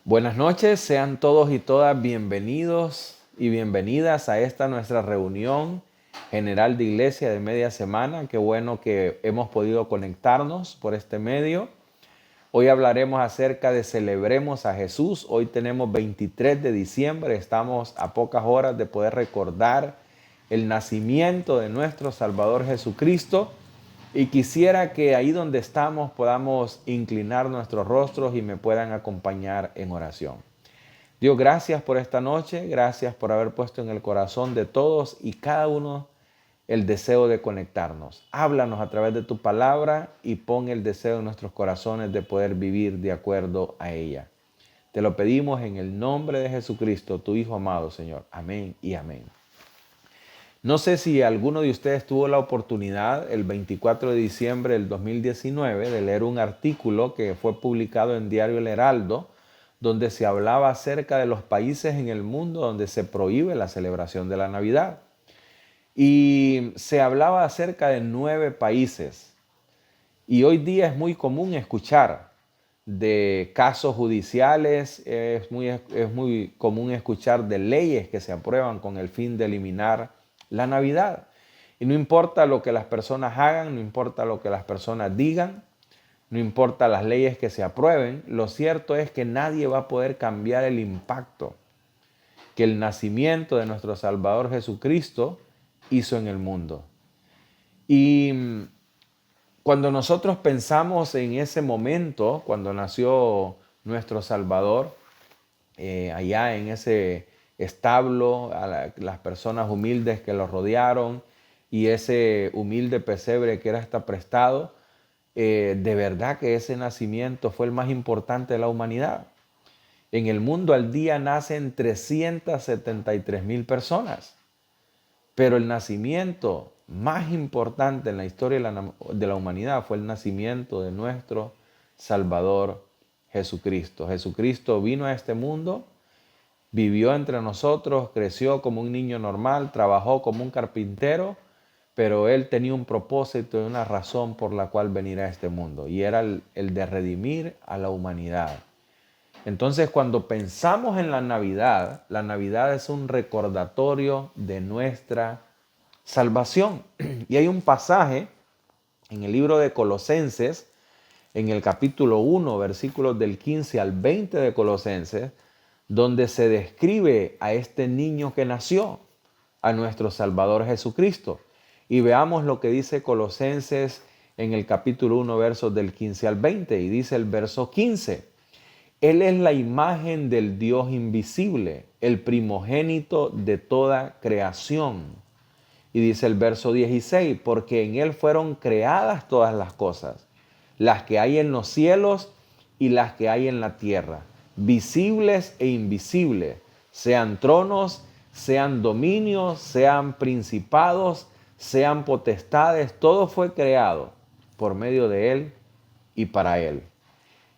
Buenas noches, sean todos y todas bienvenidos y bienvenidas a esta nuestra reunión general de iglesia de media semana. Qué bueno que hemos podido conectarnos por este medio. Hoy hablaremos acerca de Celebremos a Jesús. Hoy tenemos 23 de diciembre, estamos a pocas horas de poder recordar el nacimiento de nuestro Salvador Jesucristo. Y quisiera que ahí donde estamos podamos inclinar nuestros rostros y me puedan acompañar en oración. Dios, gracias por esta noche, gracias por haber puesto en el corazón de todos y cada uno el deseo de conectarnos. Háblanos a través de tu palabra y pon el deseo en nuestros corazones de poder vivir de acuerdo a ella. Te lo pedimos en el nombre de Jesucristo, tu Hijo amado, Señor. Amén y amén. No sé si alguno de ustedes tuvo la oportunidad el 24 de diciembre del 2019 de leer un artículo que fue publicado en Diario El Heraldo, donde se hablaba acerca de los países en el mundo donde se prohíbe la celebración de la Navidad. Y se hablaba acerca de 9 países. Y hoy día es muy común escuchar de casos judiciales, es muy común escuchar de leyes que se aprueban con el fin de eliminar la Navidad. Y no importa lo que las personas hagan, no importa lo que las personas digan, no importa las leyes que se aprueben, lo cierto es que nadie va a poder cambiar el impacto que el nacimiento de nuestro Salvador Jesucristo hizo en el mundo. Y cuando nosotros pensamos en ese momento, cuando nació nuestro Salvador, allá en ese establo, las personas humildes que lo rodearon y ese humilde pesebre que era hasta prestado, de verdad que ese nacimiento fue el más importante de la humanidad. En el mundo al día nacen 373,000 personas. Pero el nacimiento más importante en la historia de la humanidad fue el nacimiento de nuestro Salvador Jesucristo. Jesucristo vino a este mundo, vivió entre nosotros, creció como un niño normal, trabajó como un carpintero, pero él tenía un propósito y una razón por la cual venir a este mundo, y era el de redimir a la humanidad. Entonces, cuando pensamos en la Navidad es un recordatorio de nuestra salvación. Y hay un pasaje en el libro de Colosenses, en el capítulo 1, versículos del 15 al 20 de Colosenses, donde se describe a este niño que nació, a nuestro Salvador Jesucristo. Y veamos lo que dice Colosenses en el capítulo 1, versos del 15 al 20. Y dice el verso 15: Él es la imagen del Dios invisible, el primogénito de toda creación. Y dice el verso 16, porque en Él fueron creadas todas las cosas, las que hay en los cielos y las que hay en la tierra, visibles e invisibles, sean tronos, sean dominios, sean principados, sean potestades, todo fue creado por medio de Él y para Él.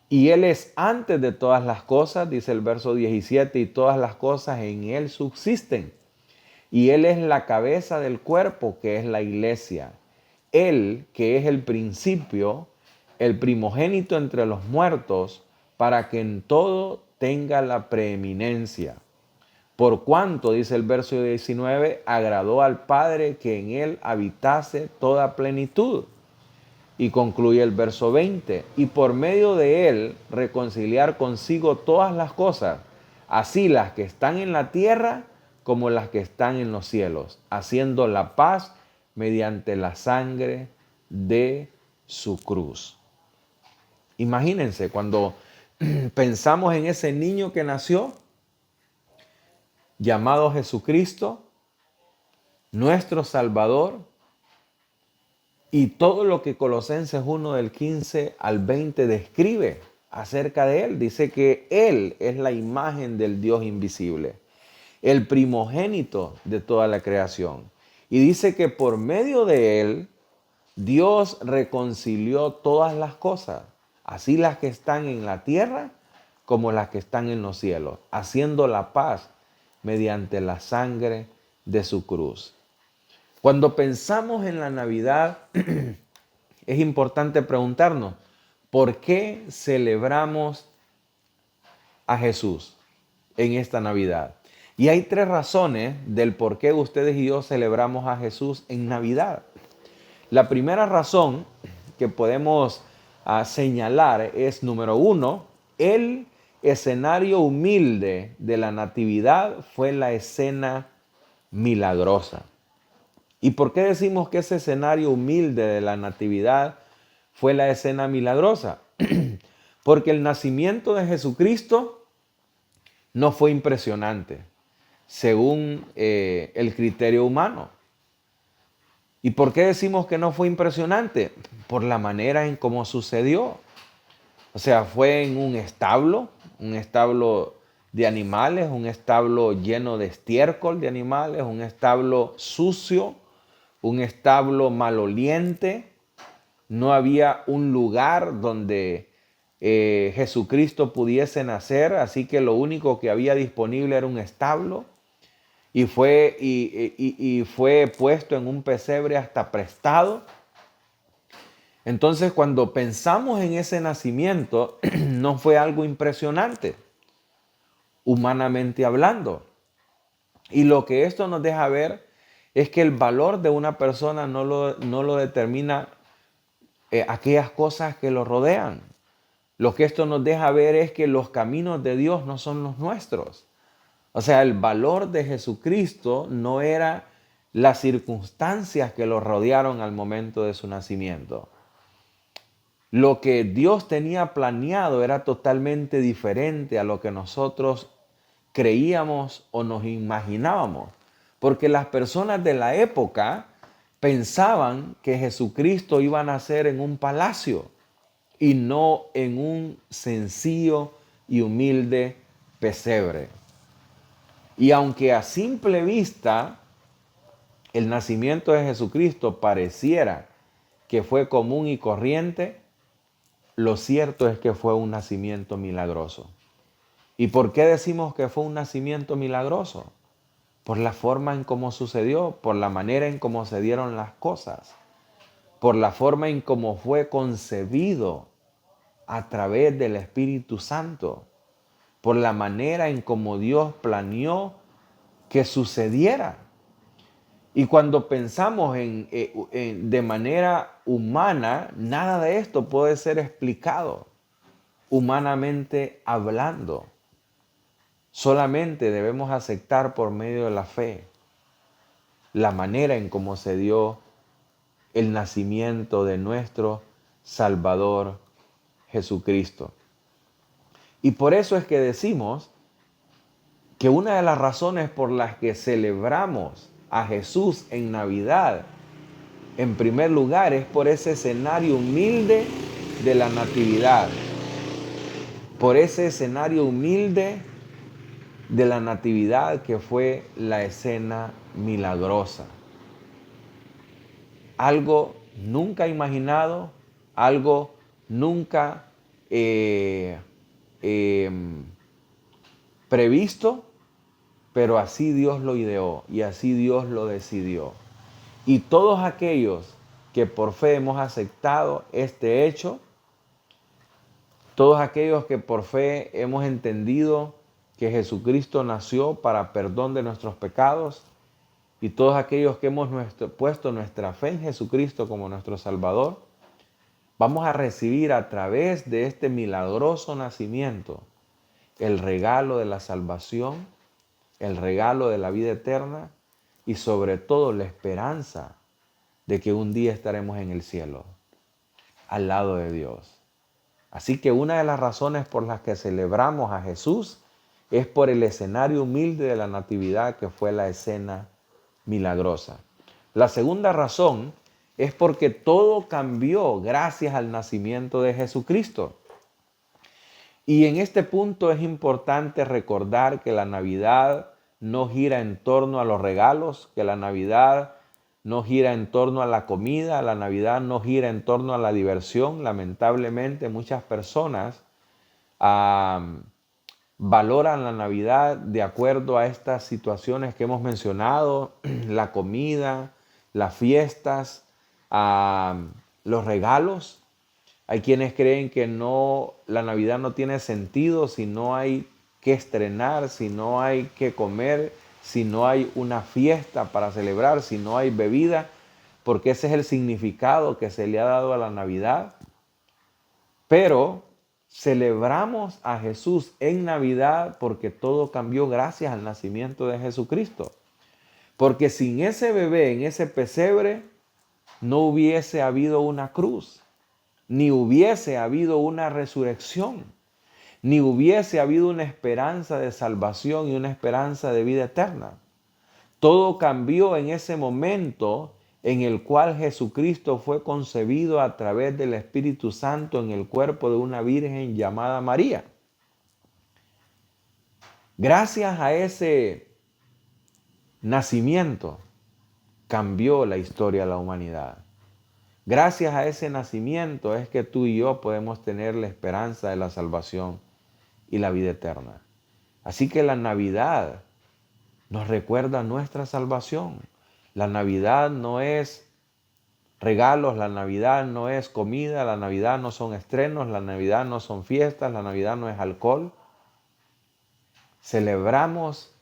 Y Él es antes de todas las cosas, dice el verso 17, y todas las cosas en Él subsisten. Y Él es la cabeza del cuerpo, que es la iglesia. Él, que es el principio, el primogénito entre los muertos, para que en todo tenga la preeminencia. Por cuanto, dice el verso 19, agradó al Padre que en Él habitase toda plenitud. Y concluye el verso 20, y por medio de Él reconciliar consigo todas las cosas, así las que están en la tierra como las que están en los cielos, haciendo la paz mediante la sangre de su cruz. Imagínense, cuando pensamos en ese niño que nació, llamado Jesucristo, nuestro Salvador, y todo lo que Colosenses 1 del 15 al 20 describe acerca de Él. Dice que Él es la imagen del Dios invisible, el primogénito de toda la creación. Y dice que por medio de Él, Dios reconcilió todas las cosas, así las que están en la tierra como las que están en los cielos, haciendo la paz mediante la sangre de su cruz. Cuando pensamos en la Navidad, es importante preguntarnos, ¿por qué celebramos a Jesús en esta Navidad. Y hay tres razones del por qué ustedes y yo celebramos a Jesús en Navidad. La primera razón que podemos señalar es, número uno, el escenario humilde de la Natividad fue la escena milagrosa. ¿Y por qué decimos que ese escenario humilde de la Natividad fue la escena milagrosa? Porque el nacimiento de Jesucristo no fue impresionante, según el criterio humano. ¿Y por qué decimos que no fue impresionante? Por la manera en cómo sucedió. O sea, fue en un establo de animales, un establo lleno de estiércol de animales, un establo sucio, un establo maloliente. No había un lugar donde Jesucristo pudiese nacer, así que lo único que había disponible era un establo. Y fue puesto en un pesebre hasta prestado. Entonces, cuando pensamos en ese nacimiento, no fue algo impresionante, humanamente hablando. Y lo que esto nos deja ver es que el valor de una persona no lo determina aquellas cosas que lo rodean. Lo que esto nos deja ver es que los caminos de Dios no son los nuestros. O sea, el valor de Jesucristo no era las circunstancias que lo rodearon al momento de su nacimiento. Lo que Dios tenía planeado era totalmente diferente a lo que nosotros creíamos o nos imaginábamos. Porque las personas de la época pensaban que Jesucristo iba a nacer en un palacio y no en un sencillo y humilde pesebre. Y aunque a simple vista el nacimiento de Jesucristo pareciera que fue común y corriente, lo cierto es que fue un nacimiento milagroso. ¿Y por qué decimos que fue un nacimiento milagroso? Por la forma en cómo sucedió, por la manera en cómo se dieron las cosas, por la forma en cómo fue concebido a través del Espíritu Santo, por la manera en cómo Dios planeó que sucediera. Y cuando pensamos de manera humana, nada de esto puede ser explicado humanamente hablando. Solamente debemos aceptar por medio de la fe la manera en cómo se dio el nacimiento de nuestro Salvador Jesucristo. Y por eso es que decimos que una de las razones por las que celebramos a Jesús en Navidad, en primer lugar, es por ese escenario humilde de la Natividad. Por ese escenario humilde de la Natividad que fue la escena milagrosa. Algo nunca imaginado, algo nunca previsto, pero así Dios lo ideó y así Dios lo decidió. Y todos aquellos que por fe hemos aceptado este hecho, todos aquellos que por fe hemos entendido que Jesucristo nació para perdón de nuestros pecados, y todos aquellos que hemos puesto nuestra fe en Jesucristo como nuestro Salvador, vamos a recibir a través de este milagroso nacimiento el regalo de la salvación, el regalo de la vida eterna y sobre todo la esperanza de que un día estaremos en el cielo, al lado de Dios. Así que una de las razones por las que celebramos a Jesús es por el escenario humilde de la Natividad, que fue la escena milagrosa. La segunda razón es porque todo cambió gracias al nacimiento de Jesucristo. Y en este punto es importante recordar que la Navidad no gira en torno a los regalos, que la Navidad no gira en torno a la comida, la Navidad no gira en torno a la diversión. Lamentablemente muchas personas valoran la Navidad de acuerdo a estas situaciones que hemos mencionado, la comida, las fiestas, los regalos. Hay quienes creen que la Navidad no tiene sentido si no hay que estrenar, si no hay que comer, si no hay una fiesta para celebrar, si no hay bebida, porque ese es el significado que se le ha dado a la Navidad. Pero celebramos a Jesús en Navidad porque todo cambió gracias al nacimiento de Jesucristo. Porque sin ese bebé en ese pesebre no hubiese habido una cruz, ni hubiese habido una resurrección, ni hubiese habido una esperanza de salvación y una esperanza de vida eterna. Todo cambió en ese momento en el cual Jesucristo fue concebido a través del Espíritu Santo en el cuerpo de una virgen llamada María. Gracias a ese nacimiento cambió la historia de la humanidad. Gracias a ese nacimiento es que tú y yo podemos tener la esperanza de la salvación y la vida eterna. Así que la Navidad nos recuerda nuestra salvación. La Navidad no es regalos, la Navidad no es comida, la Navidad no son estrenos, la Navidad no son fiestas, la Navidad no es alcohol. Celebramos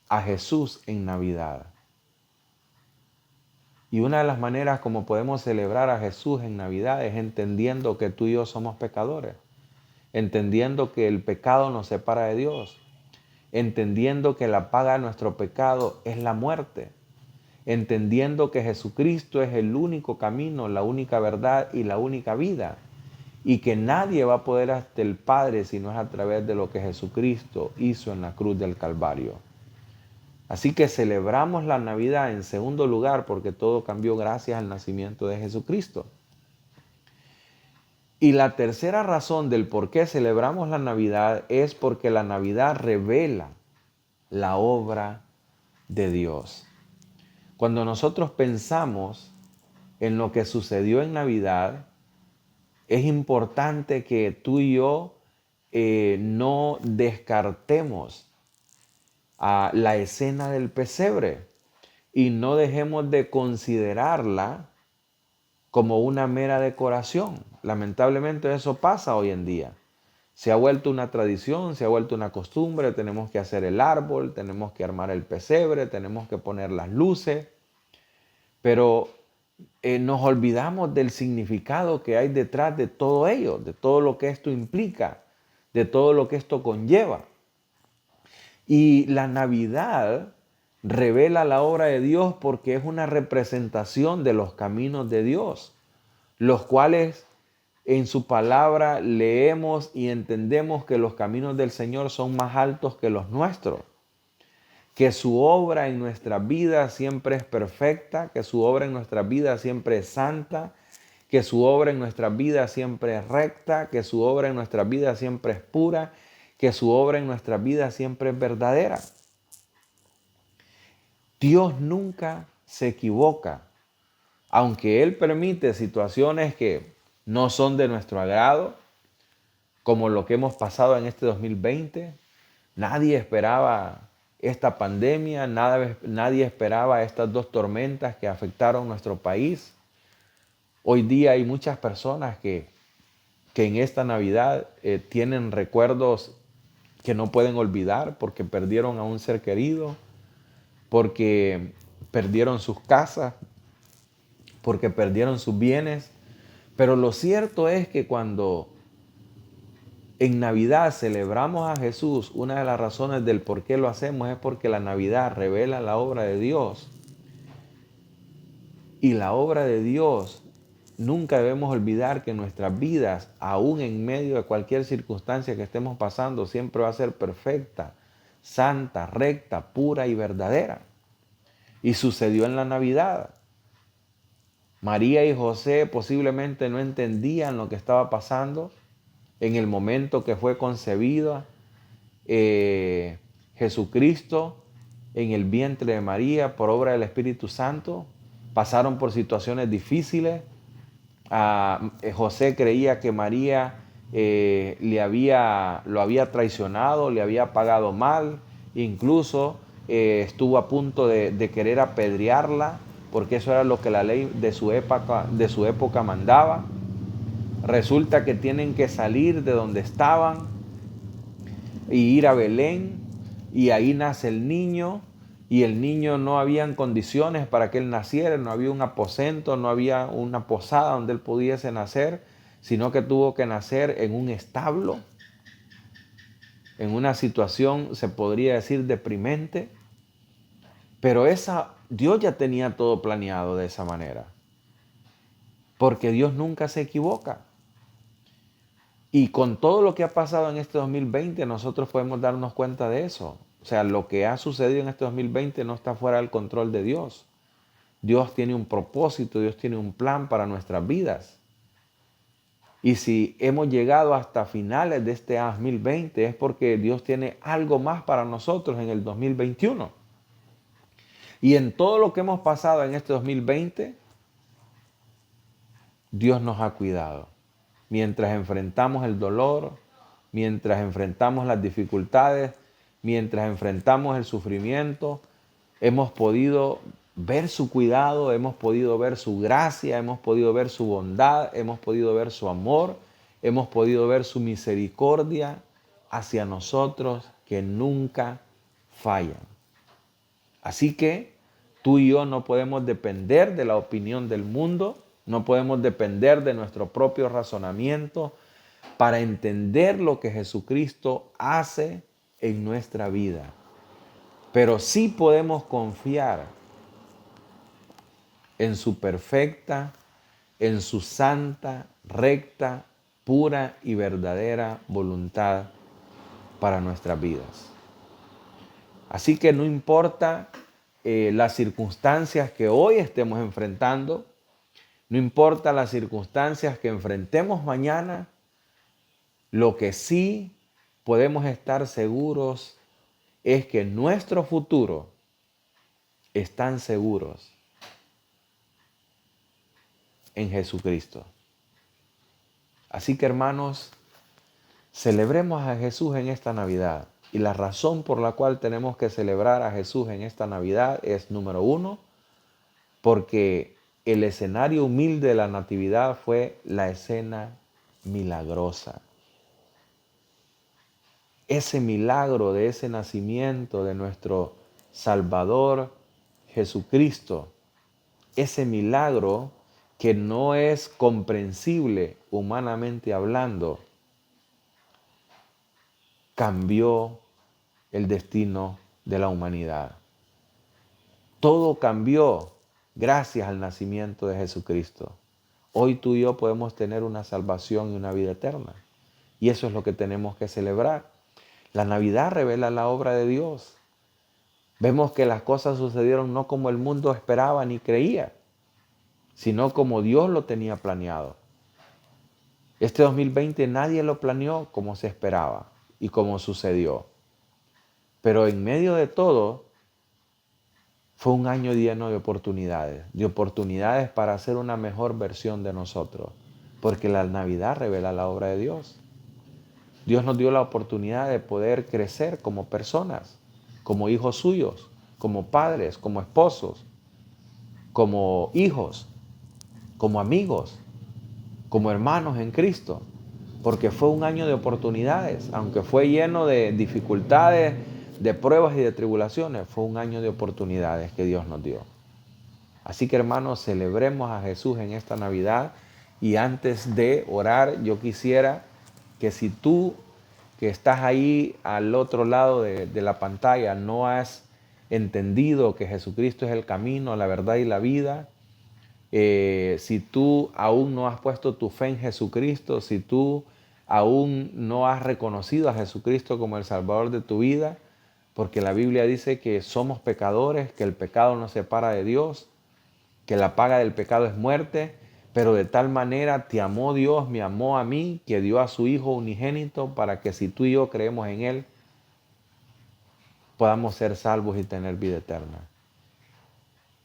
a Jesús en Navidad. Y una de las maneras como podemos celebrar a Jesús en Navidad es entendiendo que tú y yo somos pecadores, entendiendo que el pecado nos separa de Dios, entendiendo que la paga de nuestro pecado es la muerte, entendiendo que Jesucristo es el único camino, la única verdad y la única vida, y que nadie va a poder hasta el Padre si no es a través de lo que Jesucristo hizo en la cruz del Calvario. Así que celebramos la Navidad en segundo lugar porque todo cambió gracias al nacimiento de Jesucristo. Y la tercera razón del por qué celebramos la Navidad es porque la Navidad revela la obra de Dios. Cuando nosotros pensamos en lo que sucedió en Navidad, es importante que tú y yo no descartemos a la escena del pesebre y no dejemos de considerarla como una mera decoración. Lamentablemente eso pasa hoy en día. Se ha vuelto una tradición, se ha vuelto una costumbre, tenemos que hacer el árbol, tenemos que armar el pesebre, tenemos que poner las luces, pero nos olvidamos del significado que hay detrás de todo ello, de todo lo que esto implica, de todo lo que esto conlleva. Y la Navidad revela la obra de Dios porque es una representación de los caminos de Dios, los cuales en su palabra leemos y entendemos que los caminos del Señor son más altos que los nuestros, que su obra en nuestra vida siempre es perfecta, que su obra en nuestra vida siempre es santa, que su obra en nuestra vida siempre es recta, que su obra en nuestra vida siempre es pura, que su obra en nuestra vida siempre es verdadera. Dios nunca se equivoca, aunque Él permite situaciones que no son de nuestro agrado, como lo que hemos pasado en este 2020. Nadie esperaba esta pandemia, nadie esperaba estas dos tormentas que afectaron nuestro país. Hoy día hay muchas personas que en esta Navidad tienen recuerdos que no pueden olvidar porque perdieron a un ser querido, porque perdieron sus casas, porque perdieron sus bienes. Pero lo cierto es que cuando en Navidad celebramos a Jesús, una de las razones del por qué lo hacemos es porque la Navidad revela la obra de Dios. Y la obra de Dios, nunca debemos olvidar que nuestras vidas, aún en medio de cualquier circunstancia que estemos pasando, siempre va a ser perfecta, santa, recta, pura y verdadera. Y sucedió en la Navidad. María y José posiblemente no entendían lo que estaba pasando en el momento que fue concebido Jesucristo en el vientre de María por obra del Espíritu Santo. Pasaron por situaciones difíciles. José creía que María lo había traicionado, le había pagado mal, incluso estuvo a punto de querer apedrearla, porque eso era lo que la ley de su época mandaba. Resulta que tienen que salir de donde estaban y ir a Belén, y ahí nace el niño, y el niño no habían condiciones para que él naciera, no había un aposento, no había una posada donde él pudiese nacer, sino que tuvo que nacer en un establo, en una situación, se podría decir, deprimente, pero Dios ya tenía todo planeado de esa manera, porque Dios nunca se equivoca. Y con todo lo que ha pasado en este 2020, nosotros podemos darnos cuenta de eso. O sea, lo que ha sucedido en este 2020 no está fuera del control de Dios. Dios tiene un propósito, Dios tiene un plan para nuestras vidas. Y si hemos llegado hasta finales de este 2020 es porque Dios tiene algo más para nosotros en el 2021. Y en todo lo que hemos pasado en este 2020, Dios nos ha cuidado. Mientras enfrentamos el dolor, mientras enfrentamos las dificultades, mientras enfrentamos el sufrimiento, hemos podido ver su cuidado, hemos podido ver su gracia, hemos podido ver su bondad, hemos podido ver su amor, hemos podido ver su misericordia hacia nosotros que nunca fallan. Así que tú y yo no podemos depender de la opinión del mundo, no podemos depender de nuestro propio razonamiento para entender lo que Jesucristo hace en nuestra vida. Pero sí podemos confiar en su perfecta, en su santa, recta, pura y verdadera voluntad para nuestras vidas. Así que no importa las circunstancias que hoy estemos enfrentando, no importa las circunstancias que enfrentemos mañana, lo que sí podemos estar seguros es que nuestro futuro están seguros en Jesucristo. Así que hermanos, celebremos a Jesús en esta Navidad. Y la razón por la cual tenemos que celebrar a Jesús en esta Navidad es, número uno, porque el escenario humilde de la Natividad fue la escena milagrosa. Ese milagro de ese nacimiento de nuestro Salvador Jesucristo, ese milagro que no es comprensible humanamente hablando, cambió el destino de la humanidad. Todo cambió gracias al nacimiento de Jesucristo. Hoy tú y yo podemos tener una salvación y una vida eterna. Y eso es lo que tenemos que celebrar. La Navidad revela la obra de Dios. Vemos que las cosas sucedieron no como el mundo esperaba ni creía, sino como Dios lo tenía planeado. Este 2020 nadie lo planeó como se esperaba y como sucedió. Pero en medio de todo, fue un año lleno de oportunidades para hacer una mejor versión de nosotros, porque la Navidad revela la obra de Dios. Dios nos dio la oportunidad de poder crecer como personas, como hijos suyos, como padres, como esposos, como hijos, como amigos, como hermanos en Cristo, porque fue un año de oportunidades, aunque fue lleno de dificultades, de pruebas y de tribulaciones, fue un año de oportunidades que Dios nos dio. Así que hermanos, celebremos a Jesús en esta Navidad y antes de orar, yo quisiera que si tú que estás ahí al otro lado de la pantalla no has entendido que Jesucristo es el camino, la verdad y la vida, si tú aún no has puesto tu fe en Jesucristo, si tú aún no has reconocido a Jesucristo como el Salvador de tu vida, porque la Biblia dice que somos pecadores, que el pecado nos separa de Dios, que la paga del pecado es muerte, pero de tal manera te amó Dios, me amó a mí, que dio a su Hijo unigénito para que si tú y yo creemos en Él, podamos ser salvos y tener vida eterna.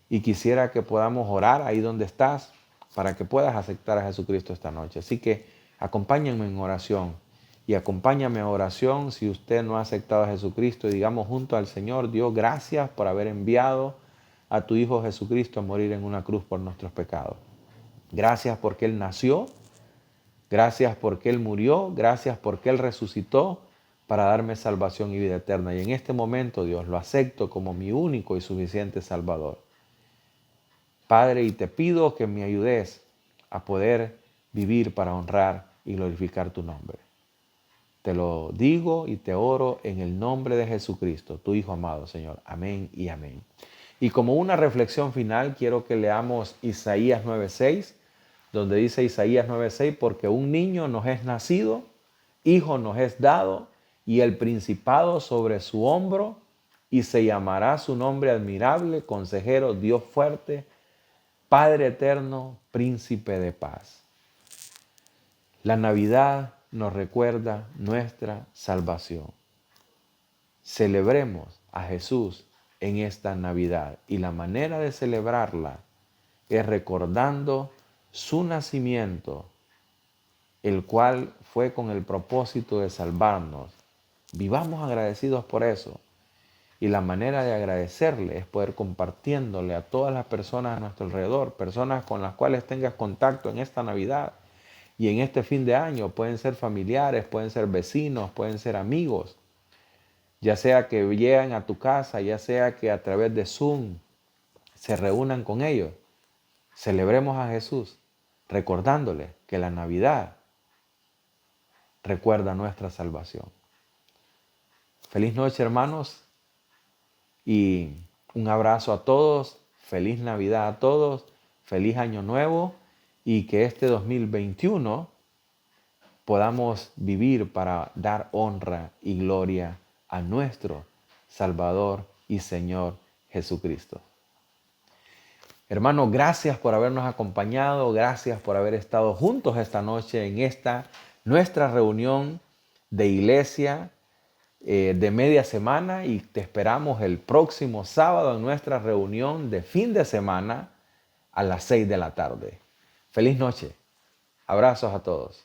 Y quisiera que podamos orar ahí donde estás para que puedas aceptar a Jesucristo esta noche. Así que acompáñenme en oración y acompáñame a oración si usted no ha aceptado a Jesucristo y digamos junto al Señor: Dios, gracias por haber enviado a tu Hijo Jesucristo a morir en una cruz por nuestros pecados. Gracias porque Él nació, gracias porque Él murió, gracias porque Él resucitó para darme salvación y vida eterna. Y en este momento, Dios, lo acepto como mi único y suficiente Salvador. Padre, y te pido que me ayudes a poder vivir para honrar y glorificar tu nombre. Te lo digo y te oro en el nombre de Jesucristo, tu Hijo amado, Señor. Amén y amén. Y como una reflexión final, quiero que leamos Isaías 9:6, donde dice Isaías 9:6, porque un niño nos es nacido, hijo nos es dado, y el principado sobre su hombro, y se llamará su nombre admirable, consejero, Dios fuerte, Padre eterno, príncipe de paz. La Navidad nos recuerda nuestra salvación. Celebremos a Jesús en esta Navidad y la manera de celebrarla es recordando su nacimiento, el cual fue con el propósito de salvarnos. Vivamos agradecidos por eso. Y la manera de agradecerle es poder compartiéndole a todas las personas a nuestro alrededor, personas con las cuales tengas contacto en esta Navidad y en este fin de año. Pueden ser familiares, pueden ser vecinos, pueden ser amigos. Ya sea que lleguen a tu casa, ya sea que a través de Zoom se reúnan con ellos. Celebremos a Jesús recordándole que la Navidad recuerda nuestra salvación. Feliz noche, hermanos, y un abrazo a todos. Feliz Navidad a todos. Feliz Año Nuevo, y que este 2021 podamos vivir para dar honra y gloria a nuestro Salvador y Señor Jesucristo. Hermanos, gracias por habernos acompañado, gracias por haber estado juntos esta noche en esta nuestra reunión de iglesia de media semana, y te esperamos el próximo sábado en nuestra reunión de fin de semana a las 6 de la tarde. Feliz noche. Abrazos a todos.